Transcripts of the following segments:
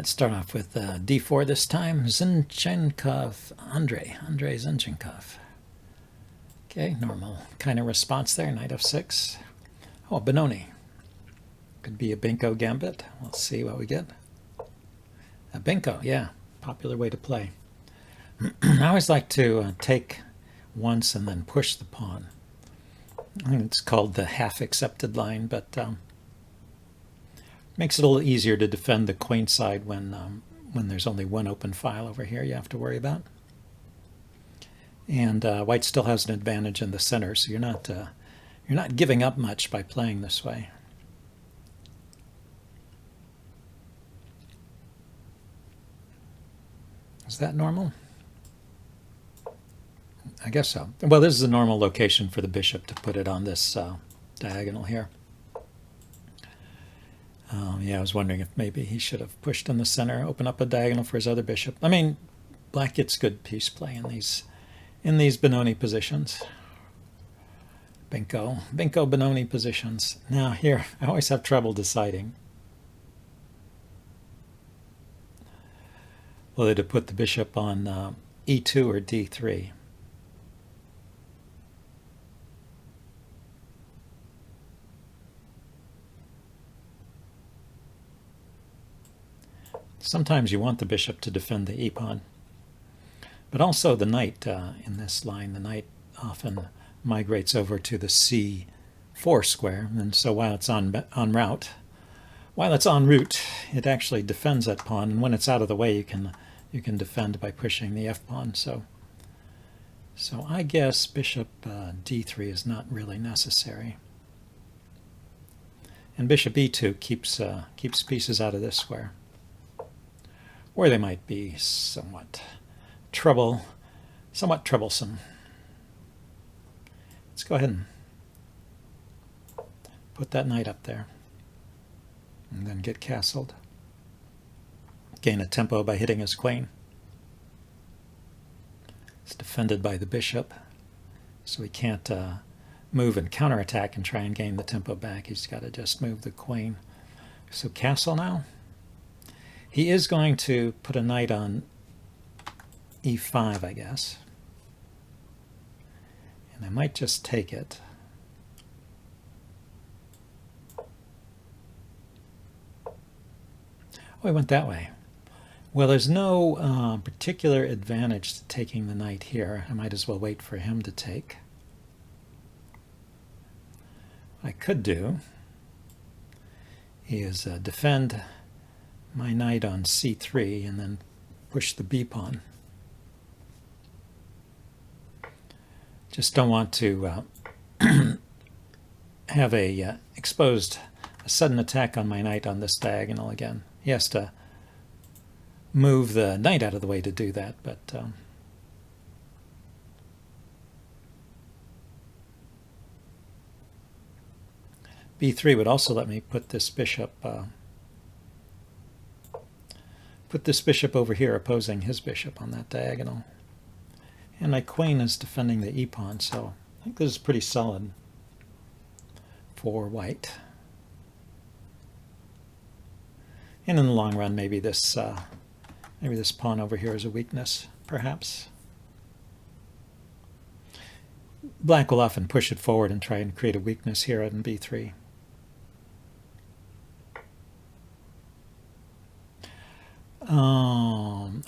Let's start off with d4 this time. Zinchenko, Andrei Zinchenko. Okay, normal kind of response there, knight f6. Oh, Benoni. Could be a Benko Gambit. Let's see what we get. A Benko, yeah, popular way to play. I always like to take once and then push the pawn. I think it's called the half accepted line, but makes it a little easier to defend the queen side when there's only one open file over here you have to worry about. And white still has an advantage in the center, so you're not giving up much by playing this way. Is that normal? I guess so. Well, this is a normal location for the bishop to put it on this diagonal here. Yeah, I was wondering if maybe he should have pushed in the center, open up a diagonal for his other bishop. I mean, black gets good piece play in these Benoni positions. Benko Benoni positions. Now here, I always have trouble deciding whether to put the bishop on e2 or d3. Sometimes you want the bishop to defend the e-pawn, but also the knight in this line. The knight often migrates over to the c4 square, and so while it's en route, it actually defends that pawn, and when it's out of the way, you can defend by pushing the f-pawn. So I guess bishop d3 is not really necessary, and bishop e2 keeps pieces out of this square, where they might be somewhat troublesome. Let's go ahead and put that knight up there, and then get castled. Gain a tempo by hitting his queen. It's defended by the bishop, so he can't move and counterattack and try and gain the tempo back. He's got to just move the queen. So castle now. He is going to put a knight on e5, I guess. And I might just take it. Oh, he went that way. Well, there's no particular advantage to taking the knight here. I might as well wait for him to take. What I could do is defend my knight on c3 and then push the b-pawn. Just don't want to have a sudden attack on my knight on this diagonal again. He has to move the knight out of the way to do that, but b3 would also let me put this bishop over here opposing his bishop on that diagonal. And my queen is defending the e-pawn, so I think this is pretty solid for white. And in the long run, maybe this pawn over here is a weakness, perhaps. Black will often push it forward and try and create a weakness here on b3.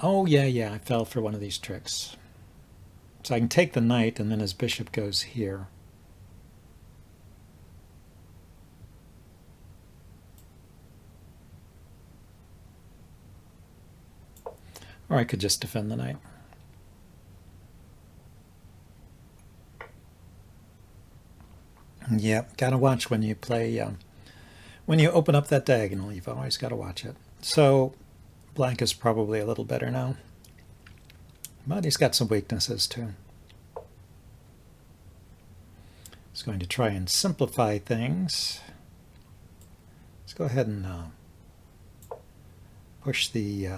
Oh, yeah, I fell for one of these tricks. So I can take the knight, and then his bishop goes here. Or I could just defend the knight. Yep, gotta watch when you play, when you open up that diagonal, you've always got to watch it. So black is probably a little better now, but he's got some weaknesses too. He's going to try and simplify things. Let's go ahead and push the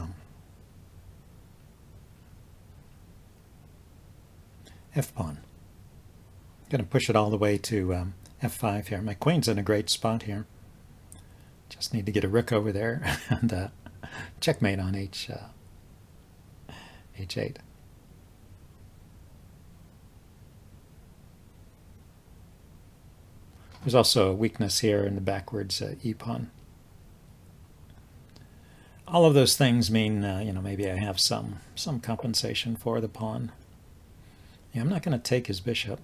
f-pawn. I'm going to push it all the way to f5 here. My queen's in a great spot here. Just need to get a rook over there and Checkmate on h8. There's also a weakness here in the backwards e-pawn. All of those things mean, maybe I have some compensation for the pawn. Yeah, I'm not going to take his bishop.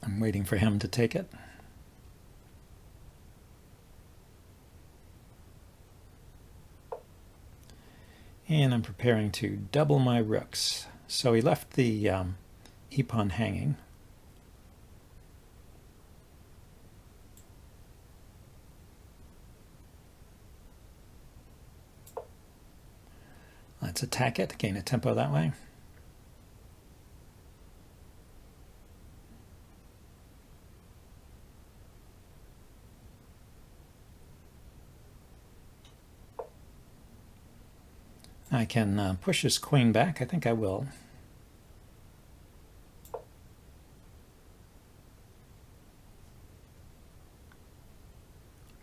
I'm waiting for him to take it. And I'm preparing to double my rooks. So he left the e-pawn hanging. Let's attack it, gain a tempo that way. I can push his queen back. I think I will.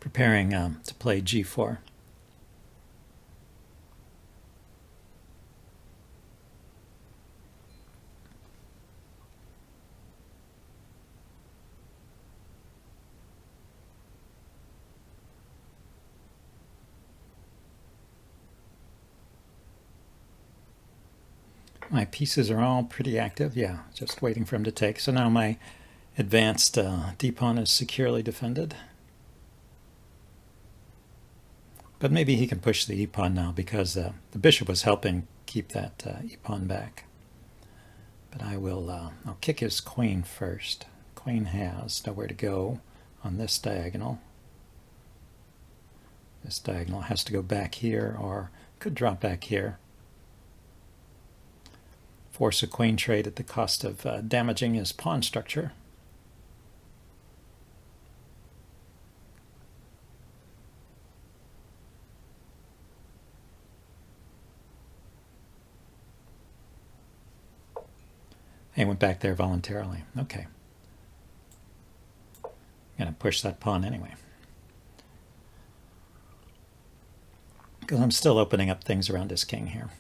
Preparing to play g4. My pieces are all pretty active. Yeah, just waiting for him to take. So now my advanced d-pawn is securely defended. But maybe he can push the e-pawn now because the bishop was helping keep that e-pawn back. But I will, I'll kick his queen first. Queen has nowhere to go on this diagonal. This diagonal has to go back here or could drop back here. Force a queen trade at the cost of damaging his pawn structure. He went back there voluntarily. Okay. I'm going to push that pawn anyway. Because I'm still opening up things around his king here.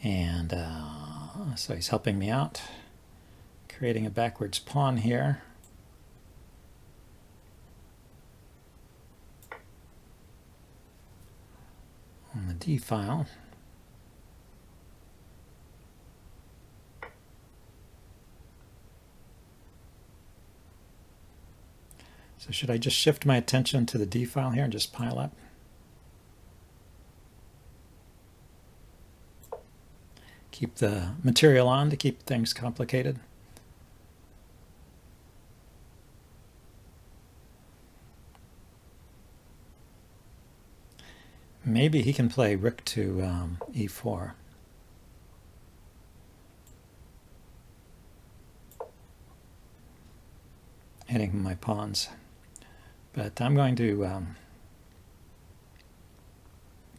And so he's helping me out, creating a backwards pawn here. On the d file. So should I just shift my attention to the d file here and just pile up? Keep the material on to keep things complicated. Maybe he can play rook to e4. Hitting my pawns. But I'm going to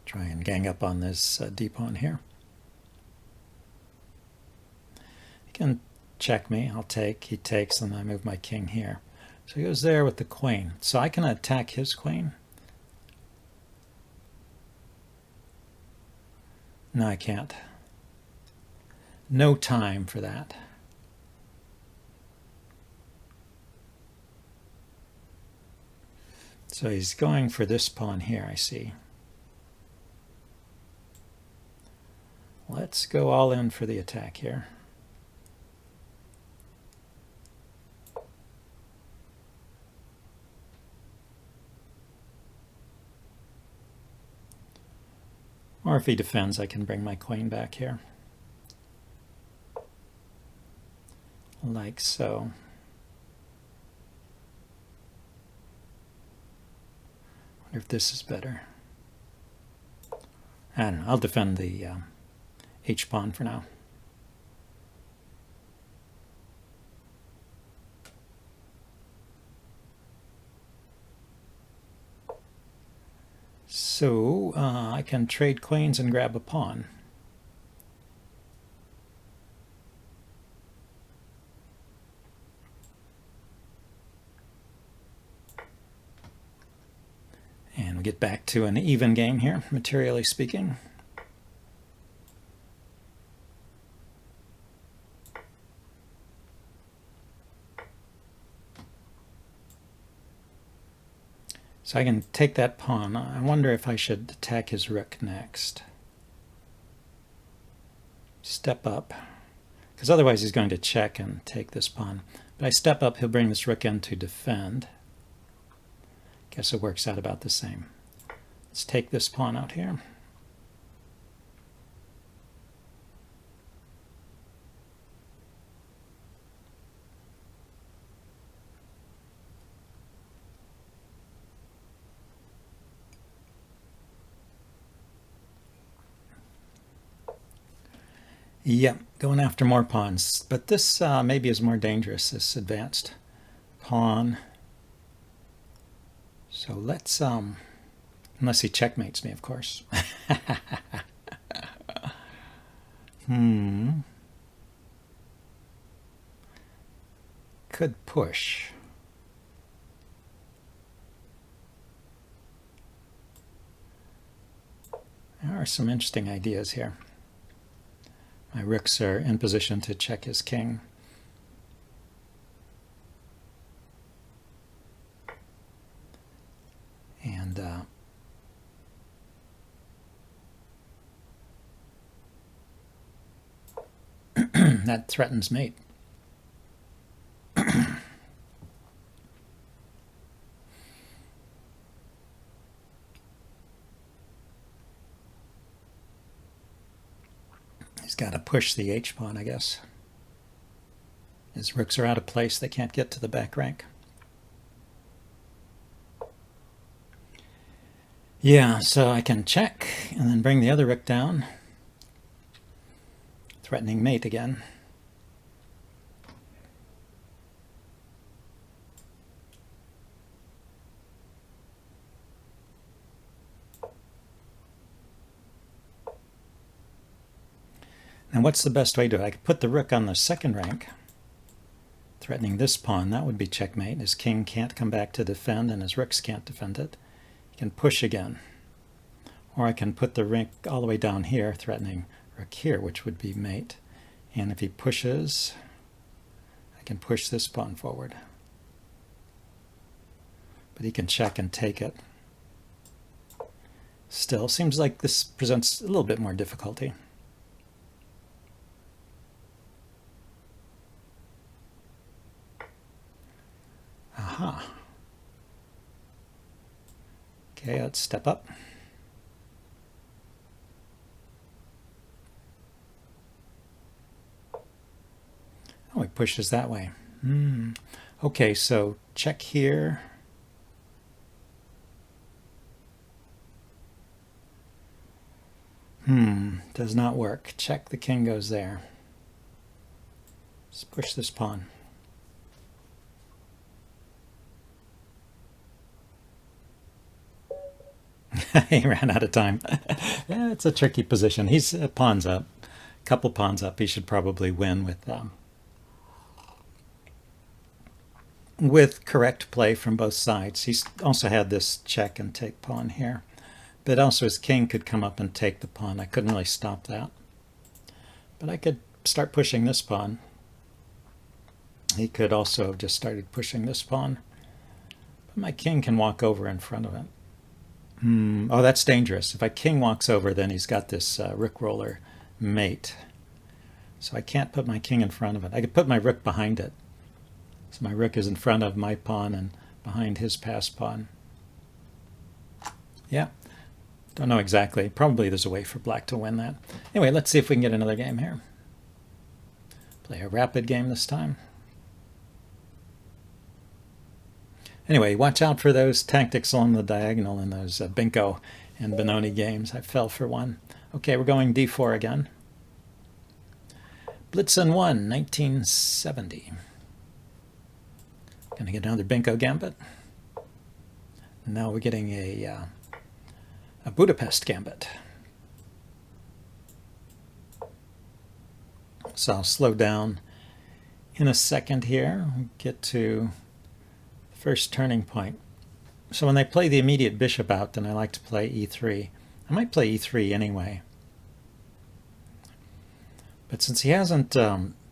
try and gang up on this d-pawn here. He can check me. I'll take. He takes, and I move my king here. So he goes there with the queen. So I can attack his queen. No, I can't. No time for that. So he's going for this pawn here, I see. Let's go all in for the attack here. Or if he defends, I can bring my queen back here. Like so. Wonder if this is better. I don't know. I'll defend the h-pawn for now. So I can trade queens and grab a pawn. we get back to an even game here, materially speaking. So I can take that pawn. I wonder if I should attack his rook next. Step up, because otherwise he's going to check and take this pawn. But I step up, he'll bring this rook in to defend. Guess it works out about the same. Let's take this pawn out here. Yep, going after more pawns. But this maybe is more dangerous, this advanced pawn. So let's, unless he checkmates me, of course. Could push. There are some interesting ideas here. My rooks are in position to check his king. And that threatens mate. He's got to push the h-pawn, I guess. His rooks are out of place. They can't get to the back rank. Yeah, so I can check and then bring the other rook down. Threatening mate again. Now what's the best way to do it? I could put the rook on the second rank, threatening this pawn. That would be checkmate. His king can't come back to defend and his rooks can't defend it. He can push again. Or I can put the rook all the way down here, threatening rook here, which would be mate. And if he pushes, I can push this pawn forward. But he can check and take it. Still, seems like this presents a little bit more difficulty. Aha. Okay, let's step up. Oh, he pushes that way. Okay, so check here. Does not work. Check, the king goes there. Let's push this pawn. He ran out of time. Yeah, it's a tricky position. He's pawns up. A couple pawns up. He should probably win with correct play from both sides. He's also had this check and take pawn here. But also his king could come up and take the pawn. I couldn't really stop that. But I could start pushing this pawn. He could also have just started pushing this pawn. But my king can walk over in front of it. Oh, that's dangerous. If my king walks over, then he's got this rook roller mate. So I can't put my king in front of it. I could put my rook behind it. So my rook is in front of my pawn and behind his passed pawn. Yeah, don't know exactly. Probably there's a way for black to win that. Anyway, let's see if we can get another game here. Play a rapid game this time. Anyway, watch out for those tactics along the diagonal in those Benko and Benoni games. I fell for one. Okay, we're going d4 again. Blitz and 1, 1970. Going to get another Benko Gambit. Now we're getting a Budapest Gambit. So I'll slow down in a second here. Get to first turning point. So when they play the immediate bishop out, then I like to play e3. I might play e3 anyway. But since he hasn't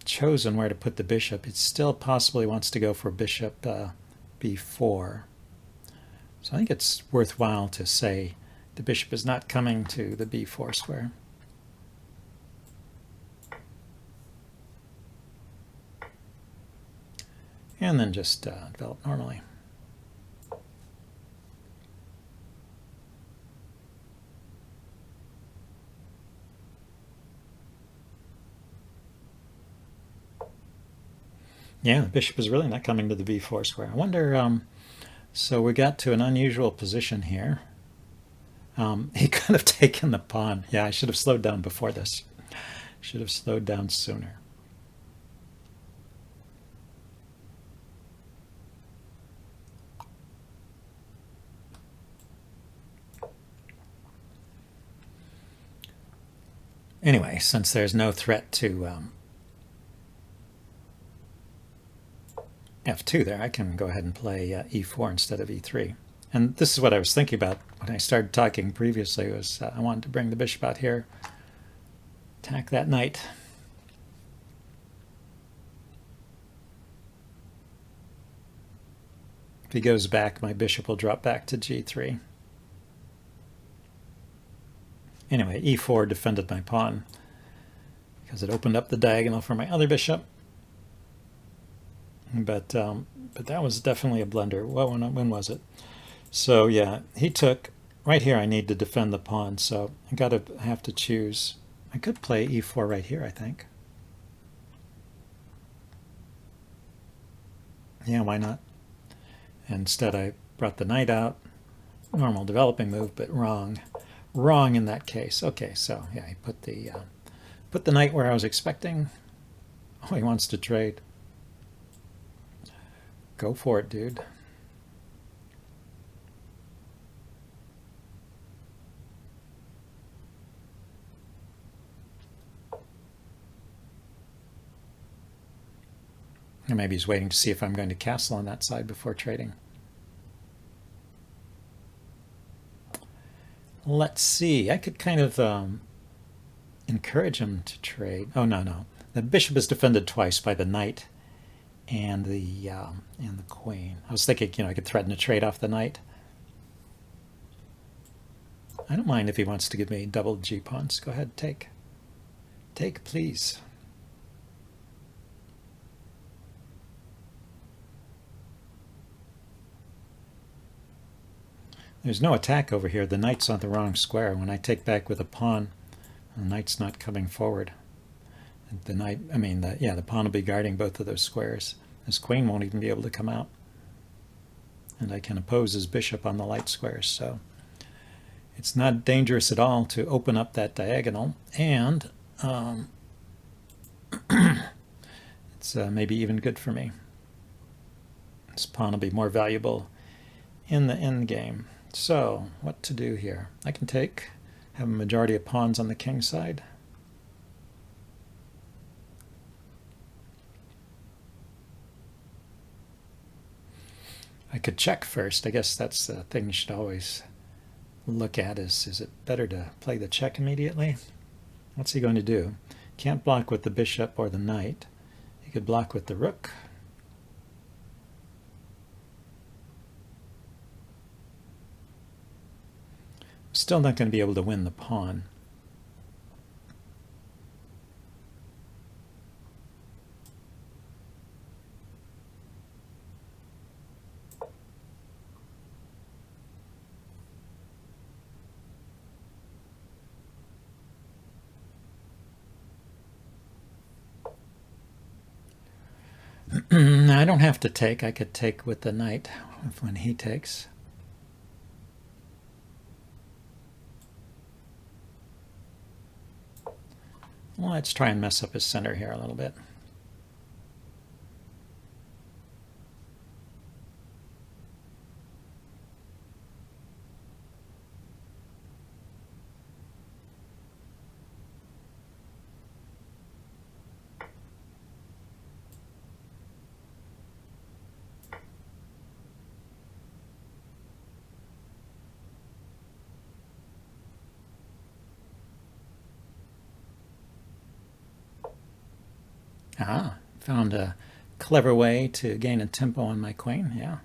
chosen where to put the bishop, it still possibly wants to go for bishop b4. So I think it's worthwhile to say the bishop is not coming to the b4 square. And then just develop normally. Yeah, the bishop is really not coming to the b4 square. I wonder, so we got to an unusual position here. He could have taken the pawn. Yeah, I should have slowed down before this. Should have slowed down sooner. Anyway, since there's no threat to f2 there, I can go ahead and play e4 instead of e3. And this is what I was thinking about when I started talking previously, was I wanted to bring the bishop out here, attack that knight. If he goes back, my bishop will drop back to g3. Anyway, e4 defended my pawn because it opened up the diagonal for my other bishop. But that was definitely a blunder. Well, when was it? So yeah, he took, right here I need to defend the pawn, so I have to choose. I could play e4 right here, I think. Yeah, why not? Instead I brought the knight out. Normal developing move, but wrong. Wrong in that case. Okay, so yeah, he put the knight where I was expecting. Oh, he wants to trade. Go for it, dude. Or maybe he's waiting to see if I'm going to castle on that side before trading. Let's see. I could kind of encourage him to trade. Oh, no. The bishop is defended twice by the knight and the queen. I was thinking, I could threaten to trade off the knight. I don't mind if he wants to give me double G pawns. Go ahead, take. Take, please. There's no attack over here. The knight's on the wrong square. When I take back with a pawn, the knight's not coming forward. The knight, the pawn will be guarding both of those squares. His queen won't even be able to come out. And I can oppose his bishop on the light squares. So it's not dangerous at all to open up that diagonal. And it's maybe even good for me. This pawn will be more valuable in the end game. So what to do here? I can have a majority of pawns on the king side. I could check first. I guess that's the thing you should always look at is it better to play the check immediately? What's he going to do? Can't block with the bishop or the knight. He could block with the rook. Still not going to be able to win the pawn. I don't have to take. I could take with the knight when he takes. Well, let's try and mess up his center here a little bit. Ah, found a clever way to gain a tempo on my queen, yeah.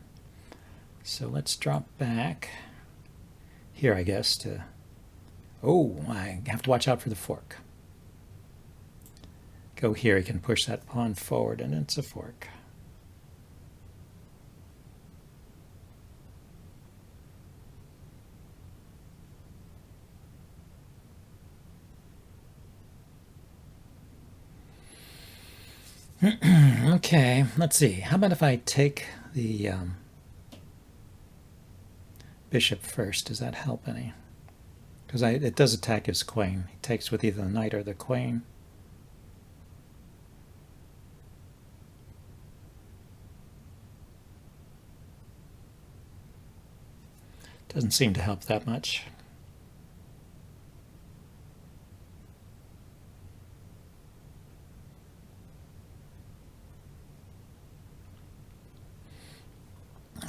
So let's drop back here, I guess, to... Oh, I have to watch out for the fork. Go here, he can push that pawn forward, and it's a fork. Okay, let's see. How about if I take the bishop first? Does that help any? Because it does attack his queen. He takes with either the knight or the queen. Doesn't seem to help that much.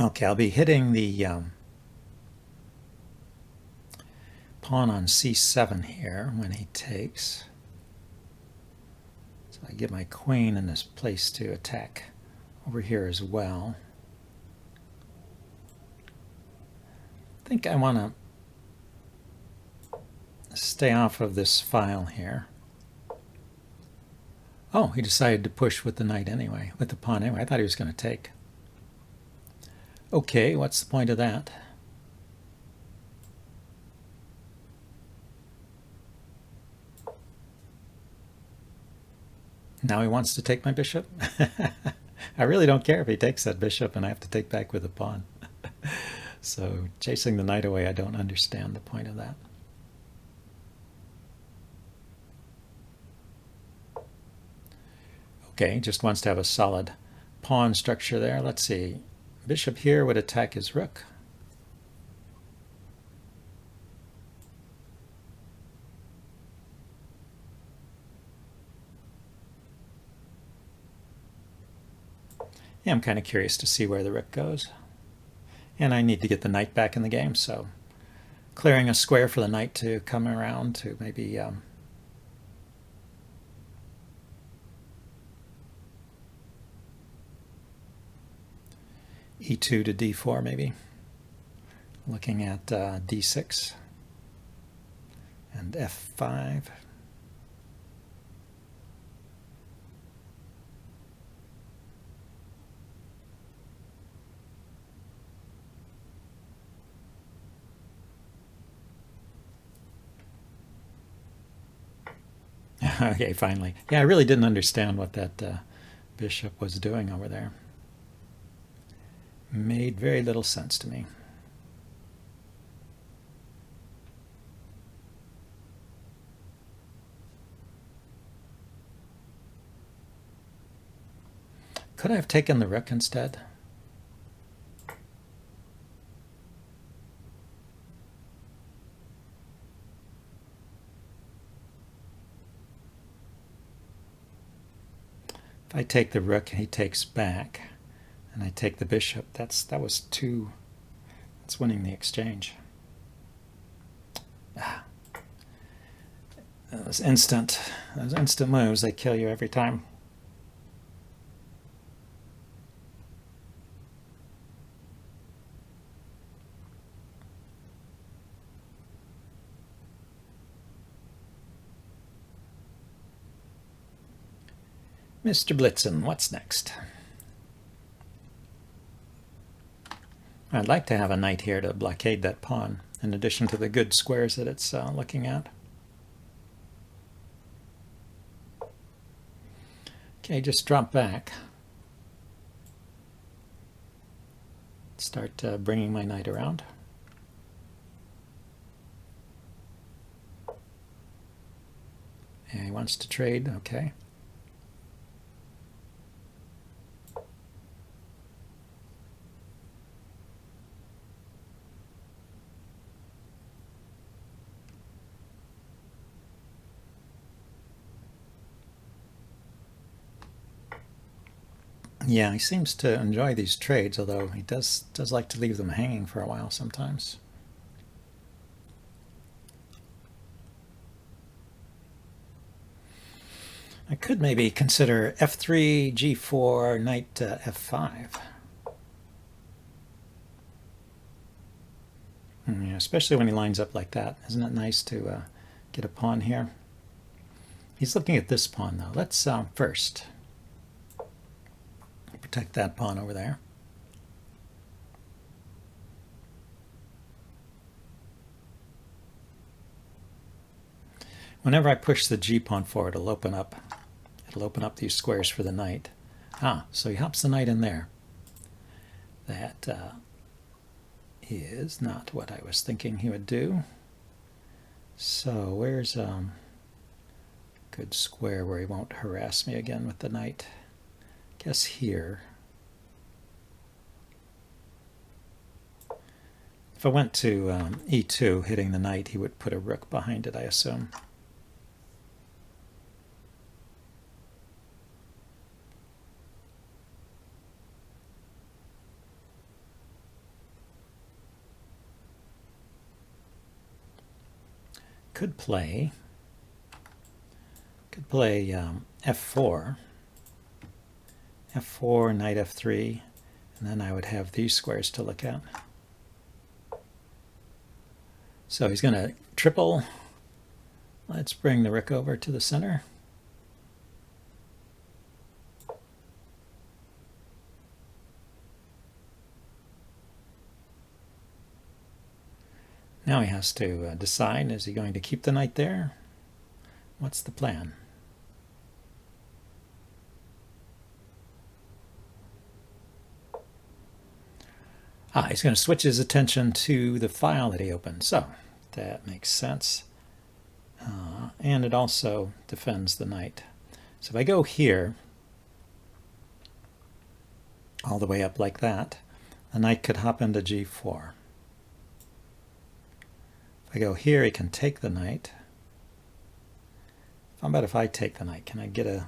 Okay, I'll be hitting the pawn on c7 here when he takes. So I get my queen in this place to attack over here as well. I think I want to stay off of this file here. Oh, he decided to push with the knight anyway, with the pawn anyway. I thought he was going to take. Okay, what's the point of that? Now he wants to take my bishop? I really don't care if he takes that bishop and I have to take back with the pawn. So chasing the knight away, I don't understand the point of that. Okay, just wants to have a solid pawn structure there. Let's see. Bishop here would attack his rook. Yeah, I'm kind of curious to see where the rook goes. And I need to get the knight back in the game, so clearing a square for the knight to come around to maybe e2 to d4 maybe. Looking at d6 and f5. Okay, finally. Yeah, I really didn't understand what that bishop was doing over there. Made very little sense to me. Could I have taken the rook instead? If I take the rook and he takes back, and I take the bishop, that's winning the exchange. Those instant moves, they kill you every time. Mr. Blitzen, what's next? I'd like to have a knight here to blockade that pawn, in addition to the good squares that it's looking at. Okay, just drop back. Start bringing my knight around. And he wants to trade, okay. Yeah, he seems to enjoy these trades, although he does like to leave them hanging for a while sometimes. I could maybe consider f3, g4, knight f5. Yeah, especially when he lines up like that. Isn't it nice to get a pawn here? He's looking at this pawn, though. Let's first protect that pawn over there. Whenever I push the g-pawn forward, it'll open up these squares for the knight. So he hops the knight in there. That is not what I was thinking he would do. So where's a good square where he won't harass me again with the knight? Guess here. If I went to e2, hitting the knight, he would put a rook behind it, I assume. Could play f4, knight f3, and then I would have these squares to look at. So he's going to triple. Let's bring the rook over to the center. Now he has to decide, is he going to keep the knight there? What's the plan? He's going to switch his attention to the file that he opened. So that makes sense. And it also defends the knight. So if I go here, all the way up like that, the knight could hop into g4. If I go here, he can take the knight. How about if I take the knight? Can I get a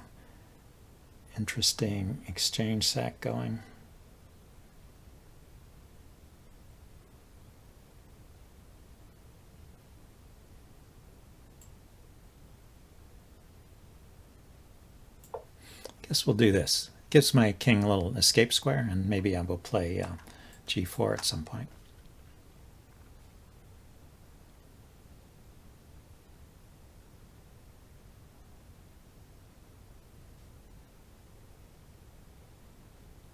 interesting exchange sack going? Guess we'll do this. Gives my king a little escape square, and maybe I will play g4 at some point.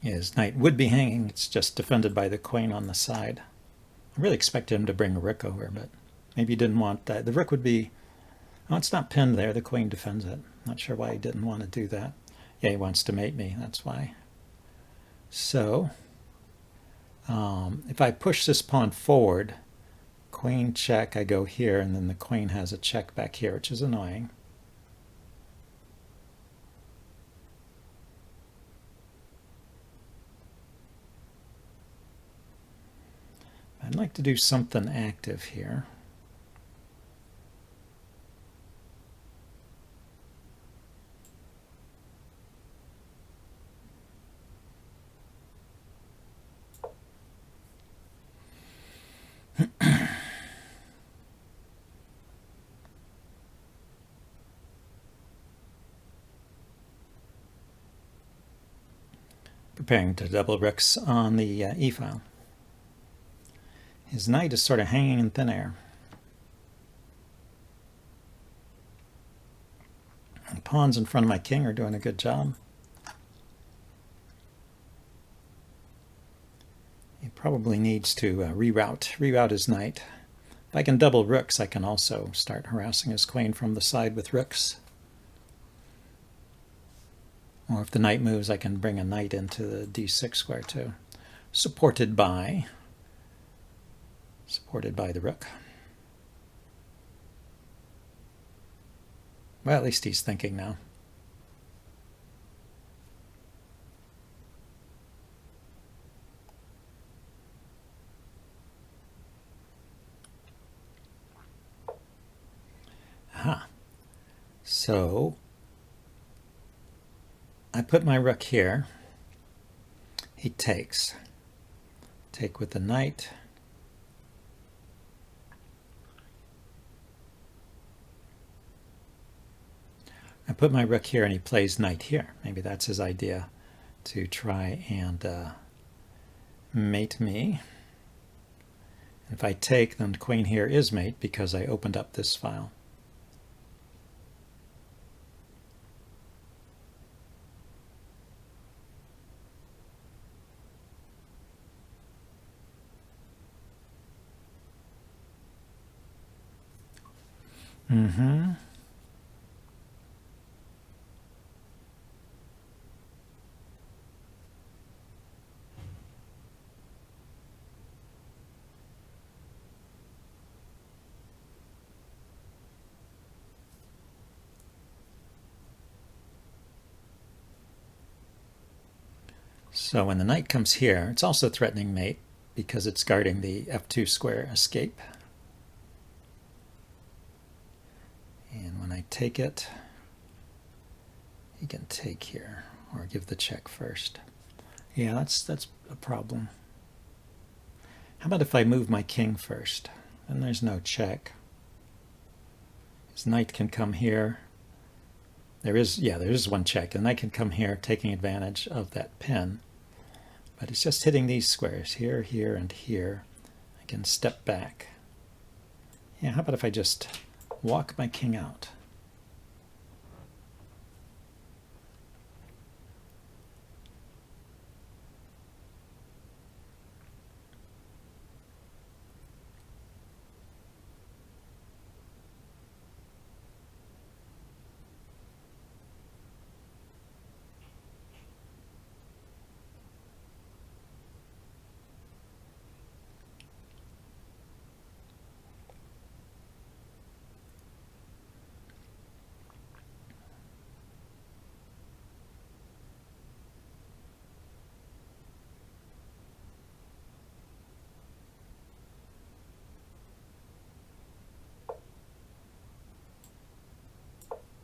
His knight would be hanging. It's just defended by the queen on the side. I really expected him to bring a rook over, but maybe he didn't want that. The rook would be... Oh, it's not pinned there. The queen defends it. Not sure why he didn't want to do that. Yeah, he wants to mate me. That's why. So, if I push this pawn forward, queen check, I go here, and then the queen has a check back here, which is annoying. I'd like to do something active here. Preparing to double rooks on the e-file. His knight is sort of hanging in thin air. The pawns in front of my king are doing a good job. He probably needs to reroute his knight. If I can double rooks, I can also start harassing his queen from the side with rooks. Or if the knight moves, I can bring a knight into the d6 square too, supported by the rook. Well, at least he's thinking now. Aha. So I put my rook here. He takes. Take with the knight. I put my rook here and he plays knight here. Maybe that's his idea, to try and mate me. If I take, then the queen here is mate because I opened up this file. So when the knight comes here, it's also threatening mate because it's guarding the f2 square escape. And when I take it, he can take here or give the check first. Yeah, that's a problem. How about if I move my king first? Then there's no check. His knight can come here. There is one check. The knight can come here, taking advantage of that pin. But it's just hitting these squares, here, here, and here. I can step back. Yeah, how about if I just walk my king out?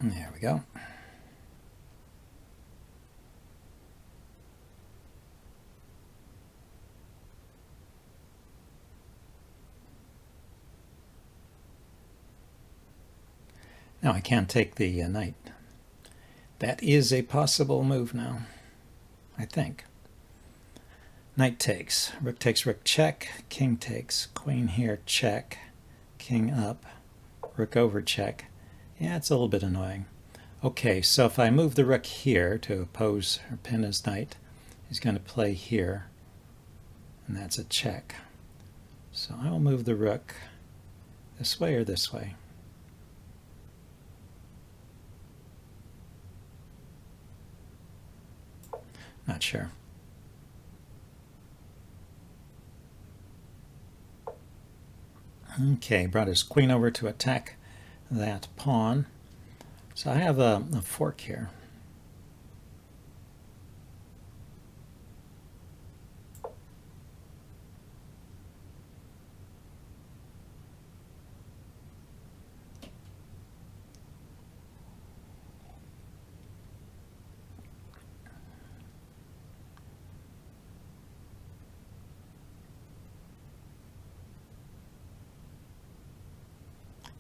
There we go. Now I can't take the knight. That is a possible move now, I think. Knight takes, rook check, king takes, queen here check, king up, rook over check. Yeah, it's a little bit annoying. Okay, so if I move the rook here to oppose or pin his knight, he's going to play here, and that's a check. So I will move the rook this way or this way. Not sure. Okay, brought his queen over to attack that pawn. So I have a fork here.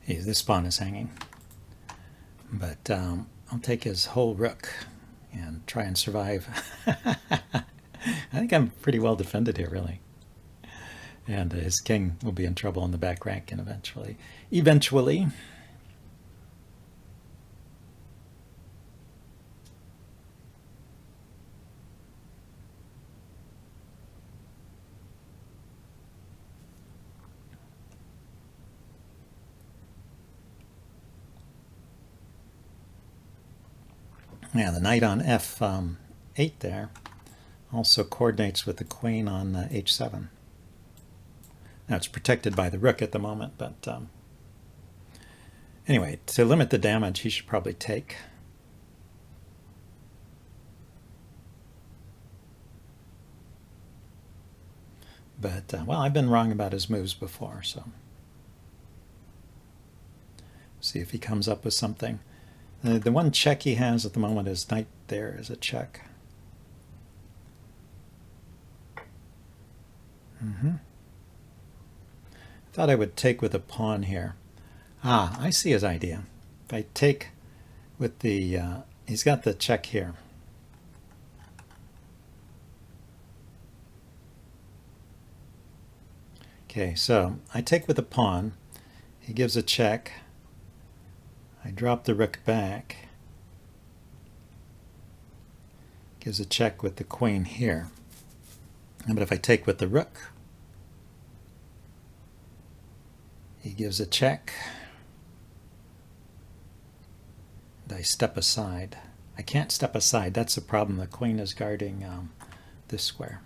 This pawn is hanging. But I'll take his whole rook and try and survive. I think I'm pretty well defended here, really. And his king will be in trouble in the back rank and eventually. Yeah, the knight on f8 there also coordinates with the queen on h7. Now it's protected by the rook at the moment, but anyway, to limit the damage, he should probably take. But, well, I've been wrong about his moves before, so see if he comes up with something. The one check he has at the moment is knight there is a check. Thought I would take with a pawn here. Ah, I see his idea. If I take with the, he's got the check here. Okay, so I take with the pawn. He gives a check. I drop the rook back. Gives a check with the queen here. But if I take with the rook, he gives a check. And I step aside. I can't step aside. That's the problem. The queen is guarding this square.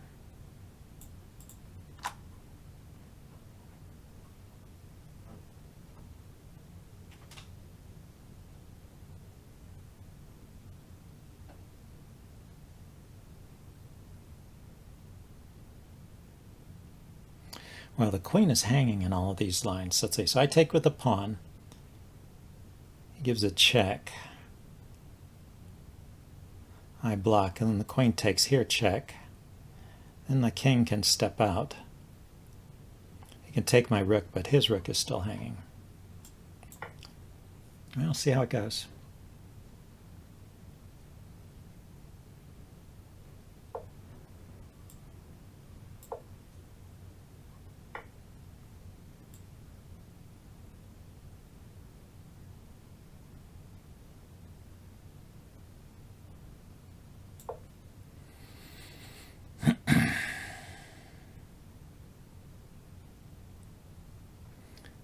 Well, the queen is hanging in all of these lines. Let's see. So I take with the pawn. He gives a check. I block, and then the queen takes here, check. Then the king can step out. He can take my rook, but his rook is still hanging. We'll see how it goes.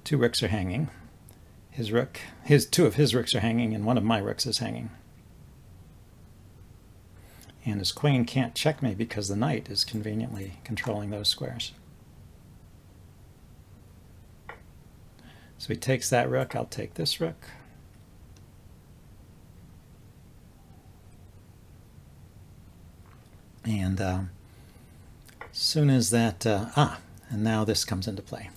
Two rooks are hanging. His rook, two of his rooks are hanging, and one of my rooks is hanging. And his queen can't check me because the knight is conveniently controlling those squares. So he takes that rook, I'll take this rook. And as soon as that, and now this comes into play.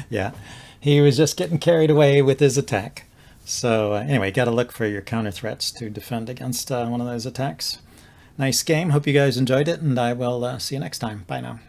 Yeah, he was just getting carried away with his attack. So anyway, got to look for your counter threats to defend against one of those attacks. Nice game. Hope you guys enjoyed it, and I will see you next time. Bye now.